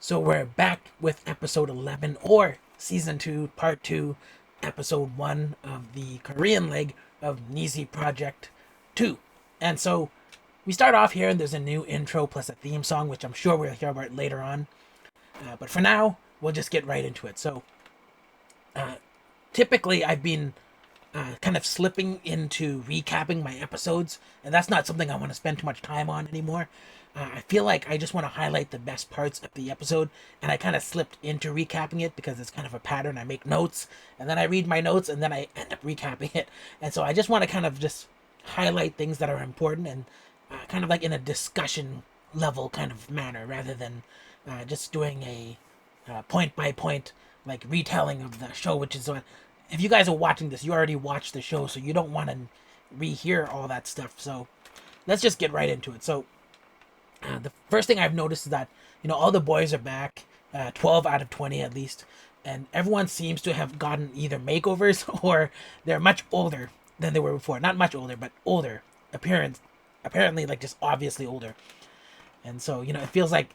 So we're back with episode 11 or season 2, part 2, episode 1 of the Korean leg of Nizi Project 2. And so we start off here and there's a new intro plus a theme song, which I'm sure we'll hear about later on. But for now, we'll just get right into it. So typically I've been kind of slipping into recapping my episodes, and that's not something I want to spend too much time on anymore. I feel like I just want to highlight the best parts of the episode, and I kind of slipped into recapping it because it's kind of a pattern. I make notes, and then I read my notes, and then I end up recapping it. And so I just want to kind of just highlight things that are important and kind of like in a discussion level kind of manner rather than just doing a point by point like retelling of the show, which is what if you guys are watching this, you already watched the show, so you don't want to rehear all that stuff. So let's just get right into it. So the first thing I've noticed is that all the boys are back, 12 out of 20 at least, and everyone seems to have gotten either makeovers or they're much older than they were before. Not much older, but older appearance. Apparently, like just obviously older. And so it feels like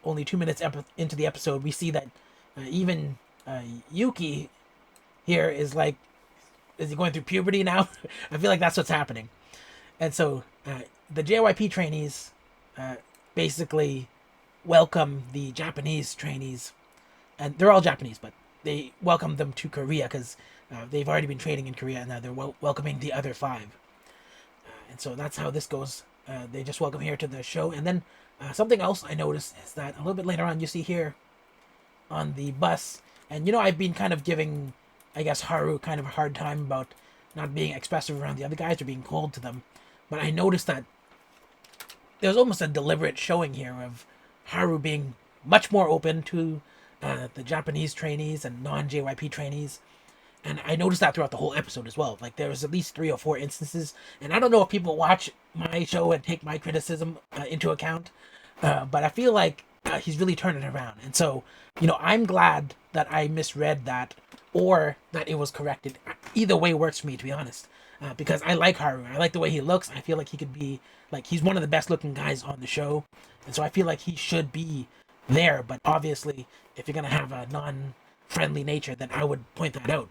only 2 minutes into the episode, we see that even Yuki here is he going through puberty now? I feel like that's what's happening. And so the JYP trainees basically welcome the Japanese trainees, and they're all Japanese, but they welcome them to Korea because they've already been training in Korea, and now they're welcoming the other five. And so that's how this goes. They just welcome here to the show, and then something else I noticed is that a little bit later on, you see here on the bus, and I've been kind of giving, I guess, Haru kind of a hard time about not being expressive around the other guys or being cold to them. But I noticed that there was almost a deliberate showing here of Haru being much more open to the Japanese trainees and non-JYP trainees. And I noticed that throughout the whole episode as well. Like there was at least 3 or 4 instances, and I don't know if people watch my show and take my criticism into account, but I feel like he's really turning it around. And so, I'm glad that I misread that or that it was corrected. Either way works for me, to be honest, because I like Haru. I like the way he looks. I feel like he could be like he's one of the best looking guys on the show, and so I feel like he should be there. But obviously, if you're gonna have a non-friendly nature, then I would point that out.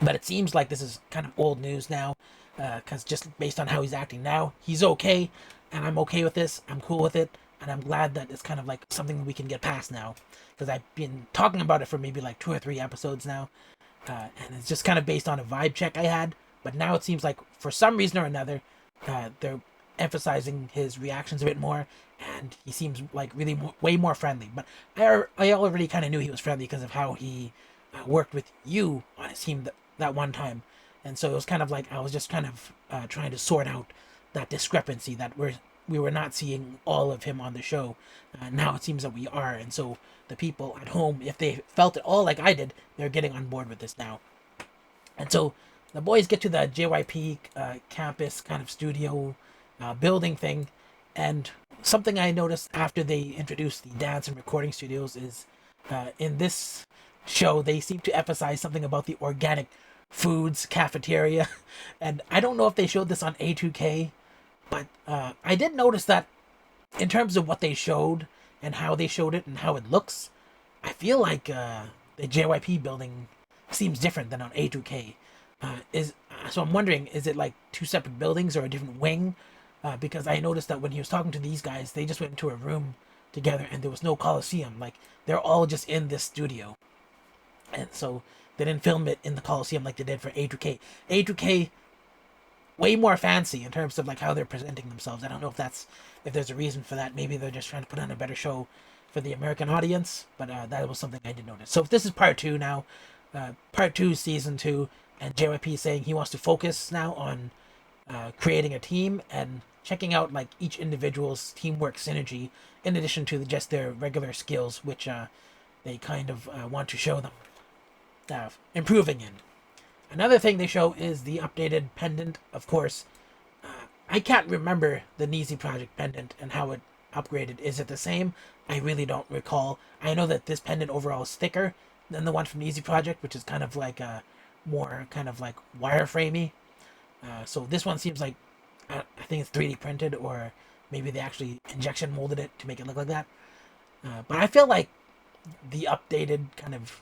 But it seems like this is kind of old news now, because just based on how he's acting now, he's okay, and I'm okay with this. I'm cool with it, and I'm glad that it's kind of like something we can get past now, because I've been talking about it for maybe like 2 or 3 episodes now, and it's just kind of based on a vibe check I had. But now it seems like for some reason or another, they're emphasizing his reactions a bit more, and he seems like really way more friendly. But I already kind of knew he was friendly because of how he worked with you on his team that one time, and so it was kind of like I was just kind of trying to sort out that discrepancy that we were not seeing all of him on the show. Now it seems that we are, and so the people at home, if they felt it all like I did, they're getting on board with this now. And so the boys get to the JYP campus kind of studio building thing, and something I noticed after they introduced the dance and recording studios is in this show they seem to emphasize something about the organic foods cafeteria, and I don't know if they showed this on A2K, but I did notice that in terms of what they showed and how they showed it and how it looks, I feel like the JYP building seems different than on A2K. Is So I'm wondering, is it like 2 separate buildings or a different wing? Because I noticed that when he was talking to these guys, they just went into a room together and there was no Coliseum. Like they're all just in this studio, and so they didn't film it in the Coliseum like they did for A2K. A2K way more fancy in terms of like how they're presenting themselves. I don't know if there's a reason for that. Maybe they're just trying to put on a better show for the American audience. But that was something I did notice. So if this is part 2 now, part 2 season 2, and JYP is saying he wants to focus now on creating a team and checking out like each individual's teamwork synergy in addition to just their regular skills, which they kind of want to show them improving in. Another thing they show is the updated pendant. Of course, I can't remember the Nizi Project pendant and how it upgraded. Is it the same? I really don't recall. I know that this pendant overall is thicker than the one from Nizi Project, which is kind of like a more kind of like wireframey. So this one seems like I think it's 3D printed, or maybe they actually injection molded it to make it look like that. But I feel like the updated kind of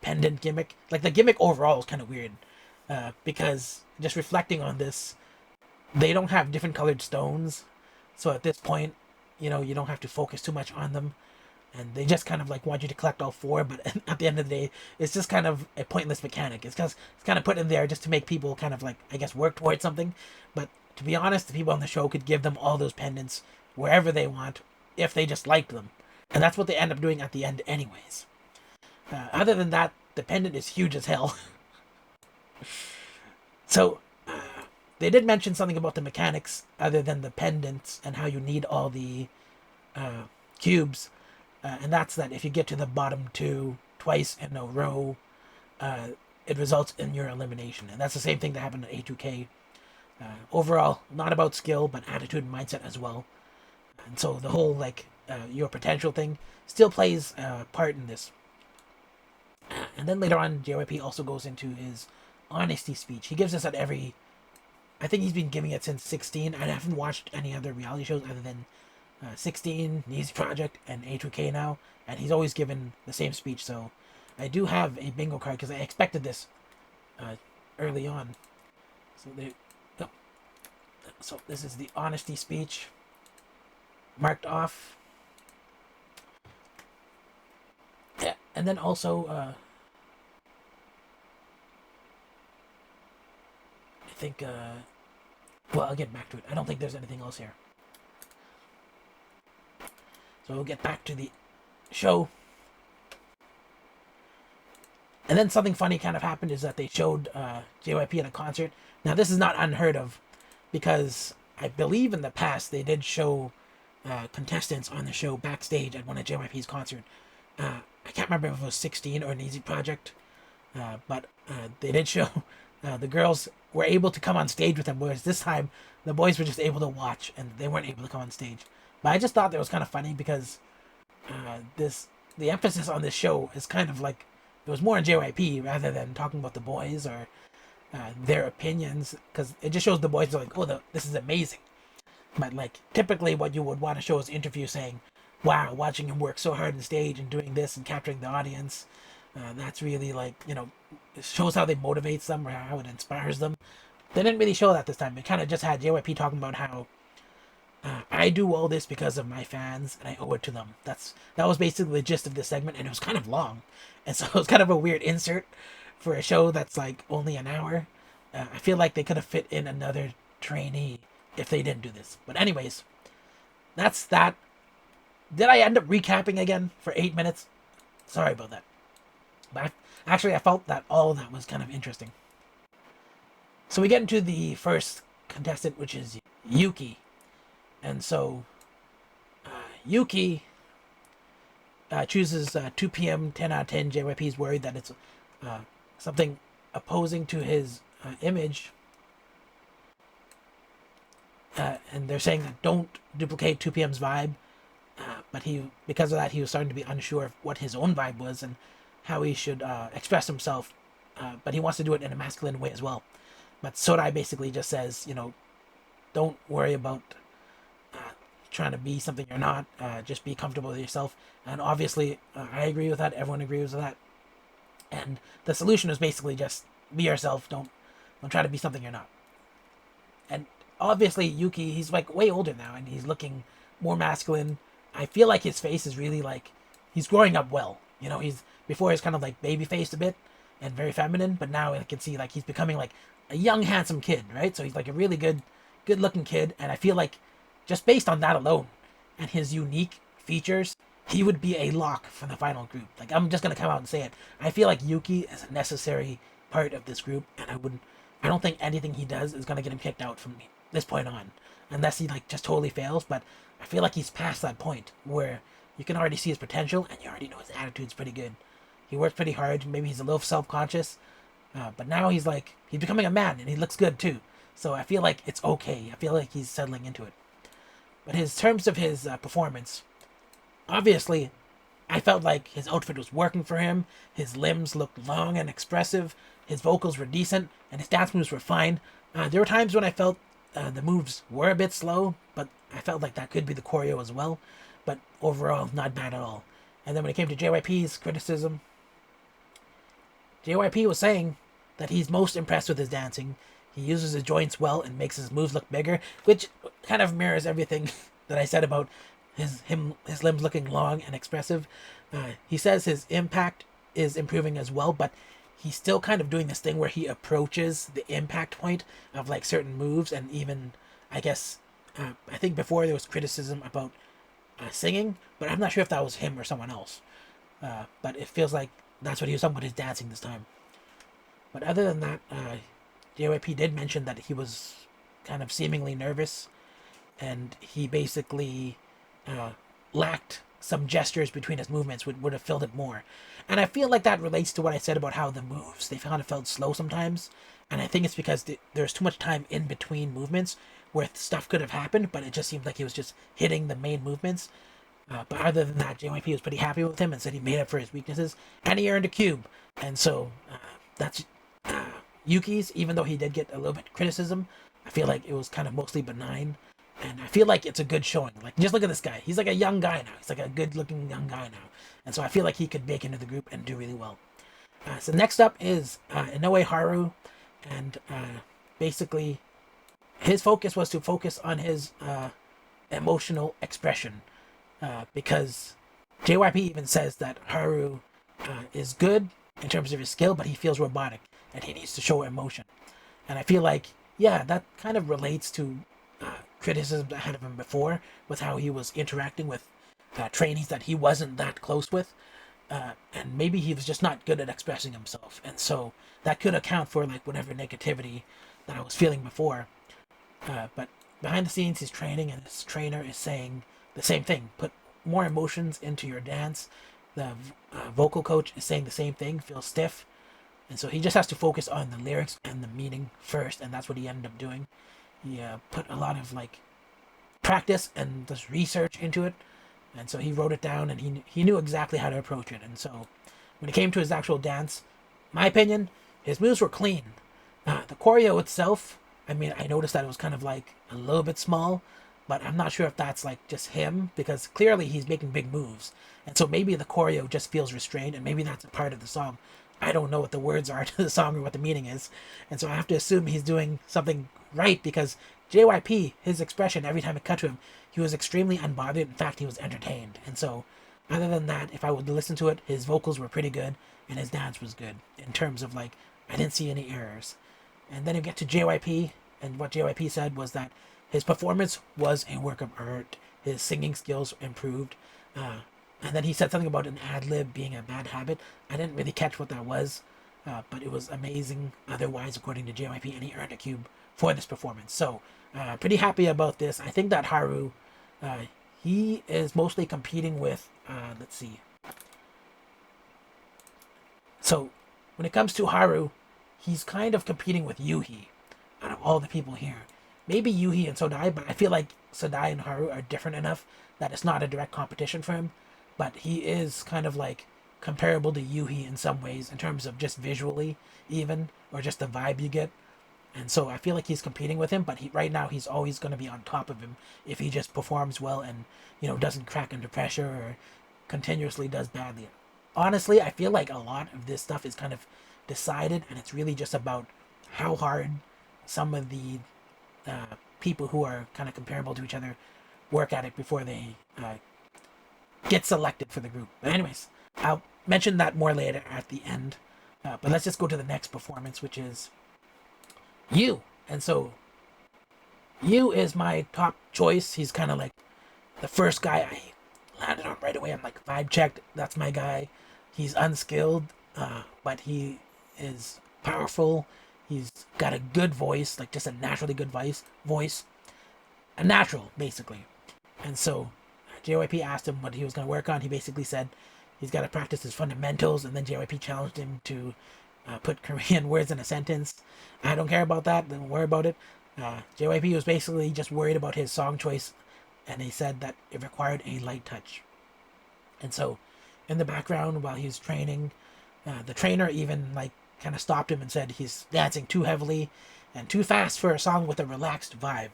pendant gimmick, like the gimmick overall, is kind of weird. Because just reflecting on this, they don't have different colored stones, so at this point, you don't have to focus too much on them, and they just kind of like want you to collect all four. But at the end of the day, it's just kind of a pointless mechanic. It's kind of put in there just to make people kind of like, I guess, work towards something. But to be honest, the people on the show could give them all those pendants wherever they want if they just liked them, and that's what they end up doing at the end, anyways. Other than that, the pendant is huge as hell. So they did mention something about the mechanics other than the pendants and how you need all the cubes, and that's that if you get to the bottom two twice in a row, uh, it results in your elimination, and that's the same thing that happened in A2K. Overall, not about skill, but attitude and mindset as well. And so the whole like your potential thing still plays a part in this. And then later on, JYP also goes into his honesty speech. He gives this at every. I think he's been giving it since 16. I haven't watched any other reality shows other than 16, Nizi Project, and A2K now, and he's always given the same speech. So I do have a bingo card because I expected this early on. So oh, so this is the honesty speech marked off. Yeah, and then also I think well, I'll get back to it. I don't think there's anything else here. So we'll get back to the show. And then something funny kind of happened is that they showed JYP at a concert. Now this is not unheard of because I believe in the past they did show contestants on the show backstage at one of JYP's concert. I can't remember if it was 16 or Nizi Project, but they did show the girls were able to come on stage with them, whereas this time the boys were just able to watch and they weren't able to come on stage. But I just thought that was kind of funny because the emphasis on this show is kind of like it was more on JYP rather than talking about the boys or their opinions, because it just shows the boys are like, oh, this is amazing. But like typically what you would want to show is interview saying, wow, watching him work so hard on stage and doing this and capturing the audience, that's really like, it shows how they motivates them or how it inspires them. They didn't really show that this time. It kind of just had JYP talking about how I do all this because of my fans and I owe it to them. That was basically the gist of this segment, and it was kind of long, and so it was kind of a weird insert for a show that's like only an hour. I feel like they could have fit in another trainee if they didn't do this. But anyways, that's that. Did I end up recapping again for 8 minutes? Sorry about that. But actually, I felt that all of that was kind of interesting. So we get into the first contestant, which is Yuki. And so Yuki chooses 2 p.m., 10 out of 10. JYP is worried that it's something opposing to his image. And they're saying that don't duplicate 2 p.m.'s vibe. But because of that, he was starting to be unsure of what his own vibe was and how he should express himself. But he wants to do it in a masculine way as well. But Sodai basically just says, don't worry about trying to be something you're not. Just be comfortable with yourself. And obviously, I agree with that. Everyone agrees with that. And the solution is basically just be yourself. Don't try to be something you're not. And obviously, Yuki, he's like way older now, and he's looking more masculine. I feel like his face is really like he's growing up well. He's kind of like baby faced a bit and very feminine, but now I can see like he's becoming like a young handsome kid, right? So he's like a really good looking kid, and I feel like just based on that alone and his unique features, he would be a lock for the final group. Like, I'm just gonna come out and say it. I feel like Yuki is a necessary part of this group, and I don't think anything he does is gonna get him kicked out from this point on, unless he like just totally fails. But I feel like he's past that point where you can already see his potential, and you already know his attitude's pretty good. He works pretty hard. Maybe he's a little self-conscious, but now he's becoming a man, and he looks good too. So I feel like it's okay. I feel like he's settling into it. But his terms of his performance, obviously, I felt like his outfit was working for him. His limbs looked long and expressive. His vocals were decent, and his dance moves were fine. There were times when I felt the moves were a bit slow, but I felt like that could be the choreo as well. but overall not bad at all. And then when it came to JYP's criticism, JYP was saying that he's most impressed with his dancing. He uses his joints well and makes his moves look bigger, which kind of mirrors everything that I said about his limbs looking long and expressive. He says his impact is improving as well, but he's still kind of doing this thing where he approaches the impact point of like certain moves, and even I guess I think before there was criticism about singing, but I'm not sure if that was him or someone else. But it feels like that's what he was talking about his dancing this time. But other than that, JYP did mention that he was kind of seemingly nervous, and he basically lacked some gestures between his movements would have filled it more. And I feel like that relates to what I said about how the moves, they kind of felt slow sometimes. And I think it's because there's too much time in between movements where stuff could have happened, but it just seemed like he was just hitting the main movements. But other than that, JYP was pretty happy with him and said he made up for his weaknesses, and he earned a cube. And so that's Yuki's, even though he did get a little bit of criticism, I feel like it was kind of mostly benign. And I feel like it's a good showing. Like, just look at this guy. He's like a young guy now. He's like a good-looking young guy now. And so I feel like he could make into the group and do really well. So next up is Inoue Haru. And basically, his focus was to focus on his emotional expression. Because JYP even says that Haru is good in terms of his skill, but he feels robotic. And he needs to show emotion. And I feel like, yeah, that kind of relates to criticisms I had of him before, with how he was interacting with trainees that he wasn't that close with, and maybe he was just not good at expressing himself, and so that could account for like whatever negativity that I was feeling before. But behind the scenes, he's training, and his trainer is saying the same thing: put more emotions into your dance. The vocal coach is saying the same thing: feel stiff, and so he just has to focus on the lyrics and the meaning first, and that's what he ended up doing. He put a lot of like practice and just research into it, and so he wrote it down, and he knew exactly how to approach it. And so when it came to his actual dance, my opinion, his moves were clean. The choreo itself, I mean, I noticed that it was kind of like a little bit small, but I'm not sure if that's like just him, because clearly he's making big moves, and so maybe the choreo just feels restrained, and maybe that's a part of the song. I don't know what the words are to the song or what the meaning is, and so I have to assume he's doing something right, because JYP, his expression every time it cut to him, he was extremely unbothered. In fact, he was entertained. And so, other than that, if I would listen to it, his vocals were pretty good, and his dance was good in terms of like I didn't see any errors. And then you get to JYP, and what JYP said was that his performance was a work of art. His singing skills improved. And then he said something about an ad lib being a bad habit. I didn't really catch what that was, but it was amazing otherwise, according to JYP, and he earned a cube for this performance. So, pretty happy about this. I think that Haru, he is mostly competing with, let's see. So, when it comes to Haru, he's kind of competing with Yuhi out of all the people here. Maybe Yuhi and Sodai, but I feel like Sodai and Haru are different enough that it's not a direct competition for him. But he is kind of like comparable to Yuhi in some ways, in terms of just visually, even, or just the vibe you get. And so I feel like he's competing with him, but right now he's always going to be on top of him if he just performs well and, doesn't crack under pressure or continuously does badly. Honestly, I feel like a lot of this stuff is kind of decided, and it's really just about how hard some of the people who are kind of comparable to each other work at it before they get selected for the group. But anyways, I'll mention that more later at the end. But let's just go to the next performance, which is Yu. And so Yu is my top choice. He's kind of like the first guy I landed on right away. I'm like, vibe checked. That's my guy. He's unskilled, but he is powerful. He's got a good voice, like just a naturally good voice. A natural, basically. And so JYP asked him what he was going to work on. He basically said he's got to practice his fundamentals, and then JYP challenged him to put Korean words in a sentence. I don't care about that. Don't worry about it. JYP was basically just worried about his song choice, and he said that it required a light touch. And so, in the background, while he was training, the trainer even like kind of stopped him and said he's dancing too heavily and too fast for a song with a relaxed vibe.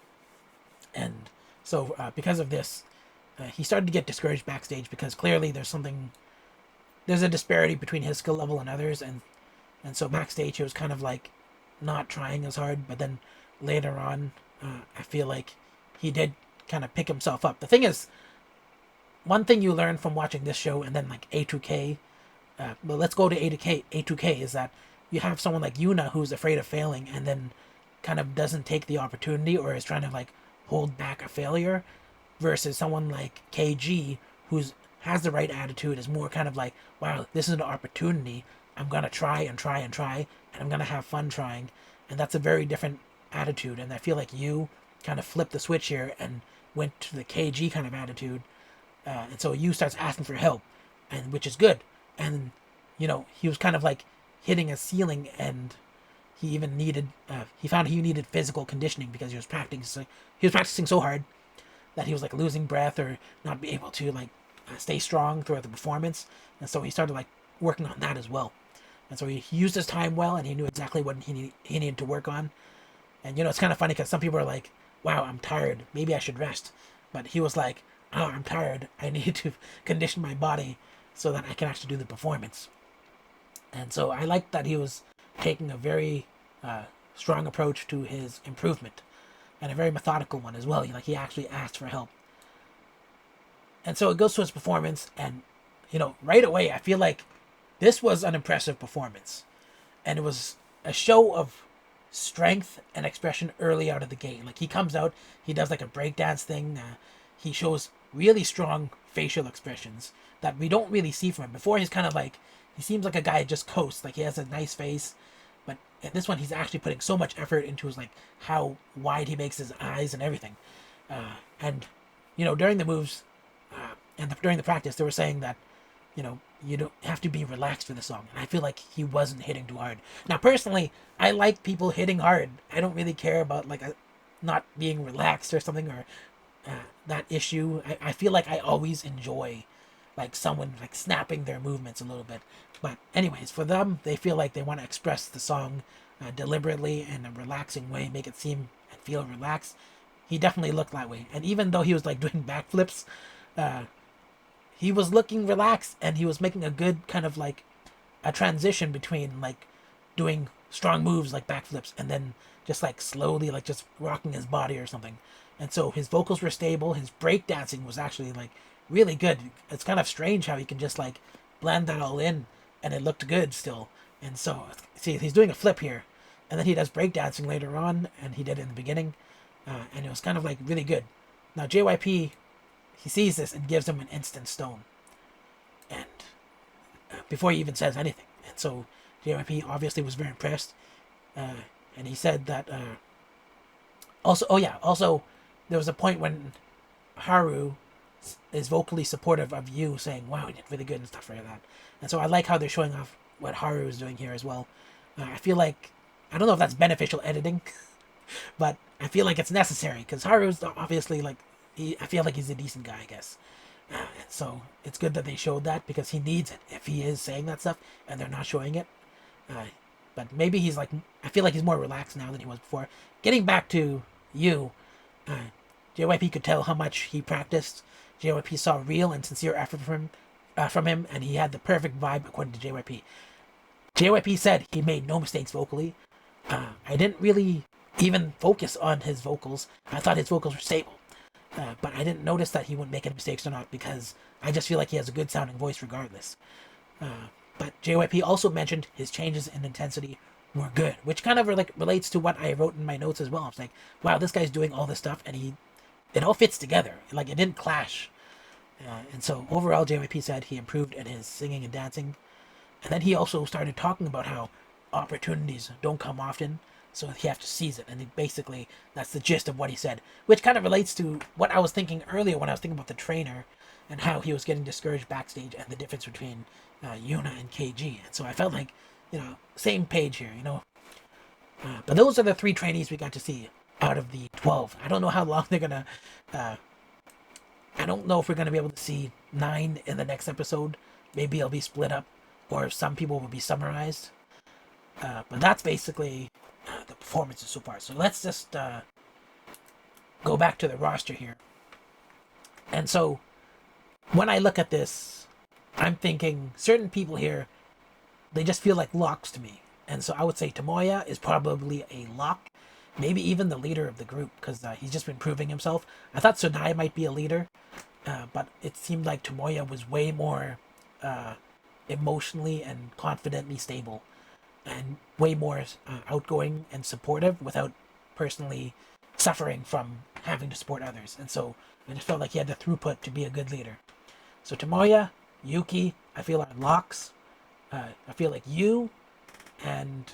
And so, because of this, he started to get discouraged backstage because clearly there's a disparity between his skill level and others, and so backstage he was kind of like not trying as hard. But then later on, I feel like he did kind of pick himself up. The thing is, one thing you learn from watching this show and then like A2K, but let's go to A2K is that you have someone like Yuna who's afraid of failing and then kind of doesn't take the opportunity or is trying to like hold back a failure, versus someone like KG who's has the right attitude, is more kind of like, wow, this is an opportunity. I'm gonna try and try and try, and I'm gonna have fun trying, and that's a very different attitude. And I feel like you kind of flipped the switch here and went to the KG kind of attitude, and so you starts asking for help, and which is good. And he was kind of like hitting a ceiling, and he even needed he found he needed physical conditioning because he was practicing so hard that he was like losing breath or not be able to like stay strong throughout the performance. And so he started like working on that as well. And so he used his time well, and he knew exactly what he needed to work on. And it's kind of funny because some people are like, wow, I'm tired, maybe I should rest. But he was like, oh, I'm tired, I need to condition my body so that I can actually do the performance. And so I like that he was taking a very strong approach to his improvement, and a very methodical one as well. He actually asked for help. And so it goes to his performance, and right away I feel like this was an impressive performance, and it was a show of strength and expression early out of the gate. Like he comes out, he does like a breakdance thing. He shows really strong facial expressions that we don't really see from him. Before he's kind of like, he seems like a guy who just coasts. Like he has a nice face, but in this one he's actually putting so much effort into his like how wide he makes his eyes and everything. And during the moves and during the practice, they were saying that you don't have to be relaxed for the song, and I feel like he wasn't hitting too hard. Now, personally, I like people hitting hard. I don't really care about like not being relaxed or something, or that issue. I feel like I always enjoy like someone like snapping their movements a little bit. But anyways, for them, they feel like they want to express the song deliberately in a relaxing way, make it seem and feel relaxed. He definitely looked that way, and even though he was like doing backflips, he was looking relaxed, and he was making a good kind of like a transition between like doing strong moves like backflips and then just like slowly like just rocking his body or something. And so his vocals were stable. His breakdancing was actually like really good. It's kind of strange how he can just like blend that all in and it looked good still. And so see, he's doing a flip here, and then he does breakdancing later on, and he did it in the beginning, and it was kind of like really good. Now JYP, he sees this and gives him an instant stone, and before he even says anything. And so JYP obviously was very impressed, and he said that also there was a point when Haru is vocally supportive of you, saying, wow, you did really good and stuff like that. And so I like how they're showing off what Haru is doing here as well. I feel like, I don't know if that's beneficial editing, but I feel like it's necessary because Haru's obviously like, I feel like he's a decent guy, I guess. So it's good that they showed that because he needs it if he is saying that stuff and they're not showing it. But maybe he's like, I feel like he's more relaxed now than he was before. Getting back to you, JYP could tell how much he practiced. JYP saw real and sincere effort from him, and he had the perfect vibe according to JYP. JYP said he made no mistakes vocally. I didn't really even focus on his vocals. I thought his vocals were stable. But I didn't notice that he wouldn't make any mistakes or not because I just feel like he has a good sounding voice regardless. But JYP also mentioned his changes in intensity were good, which kind of like relates to what I wrote in my notes as well. I was like, wow, this guy's doing all this stuff and it all fits together. Like it didn't clash. And so overall, JYP said he improved in his singing and dancing. And then he also started talking about how opportunities don't come often, so you have to seize it. And basically, that's the gist of what he said, which kind of relates to what I was thinking earlier when I was thinking about the trainer and how he was getting discouraged backstage and the difference between Yuna and KG. And so I felt like, same page here, But those are the 3 trainees we got to see out of the 12. I don't know how long they're going to... I don't know if we're going to be able to see 9 in the next episode. Maybe it'll be split up, or some people will be summarized. But that's basically the performances so far. So let's just go back to the roster here. And so when I look at this, I'm thinking certain people here, they just feel like locks to me. And so I would say Tomoya is probably a lock, maybe even the leader of the group, because he's just been proving himself. I thought Sunai might be a leader, but it seemed like Tomoya was way more uh, emotionally and confidently stable, and way more outgoing and supportive without personally suffering from having to support others. And so I just felt like he had the throughput to be a good leader. So Tomoya, Yuki, I feel are locks. I feel like you and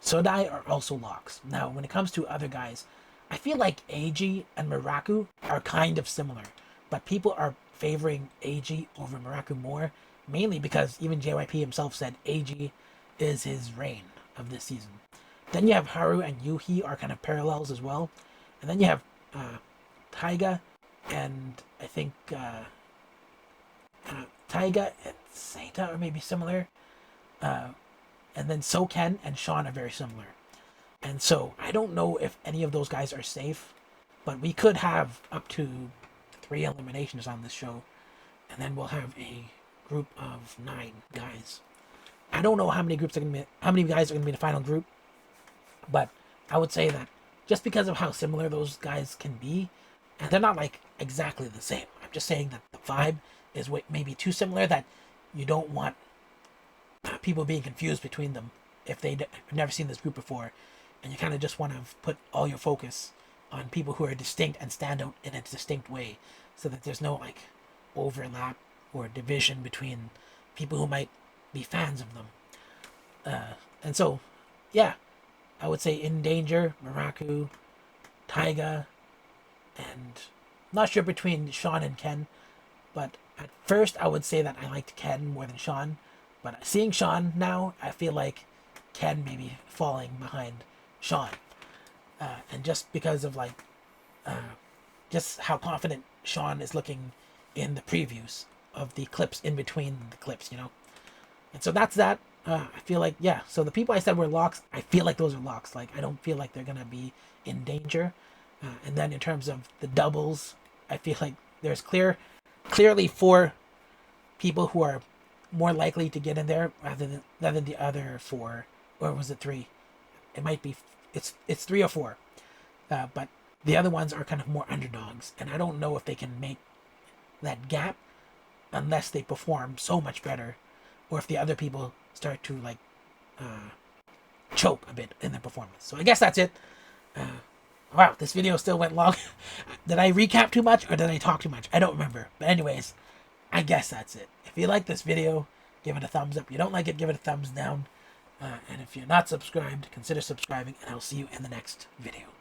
Sodai are also locks. Now, when it comes to other guys, I feel like Eiji and Miraku are kind of similar, but people are favoring Eiji over Miraku more, mainly because even JYP himself said Eiji is his reign of this season. Then you have Haru and Yuhi are kind of parallels as well, and then you have Taiga and I think Taiga and Seita are maybe similar. Uh, and then Soken and Sean are very similar. And so I don't know if any of those guys are safe, but we could have up to 3 eliminations on this show, and then we'll have a group of 9 guys. I don't know how many guys are gonna be in the final group, but I would say that just because of how similar those guys can be, and they're not like exactly the same. I'm just saying that the vibe is maybe too similar that you don't want people being confused between them if they've never seen this group before, and you kind of just want to put all your focus on people who are distinct and stand out in a distinct way, so that there's no like overlap or division between people who might be fans of them. And so, yeah, I would say In Danger, Miraku, Taiga, and I'm not sure between Sean and Ken, but at first I would say that I liked Ken more than Sean. But seeing Sean now, I feel like Ken may be falling behind Sean. And just because of like just how confident Sean is looking in the previews of the clips in between the clips, you know. And so that's that. I feel like, yeah. So the people I said were locks, I feel like those are locks. Like I don't feel like they're gonna be in danger. And then in terms of the doubles, I feel like there's clearly 4 people who are more likely to get in there rather than the other 4, or was it 3? It might be it's 3 or 4, but the other ones are kind of more underdogs, and I don't know if they can make that gap unless they perform so much better, or if the other people start to like choke a bit in their performance. So I guess that's it. Wow, this video still went long. Did I recap too much or did I talk too much? I don't remember. But anyways, I guess that's it. If you like this video, give it a thumbs up. If you don't like it, give it a thumbs down. And if you're not subscribed, consider subscribing, and I'll see you in the next video.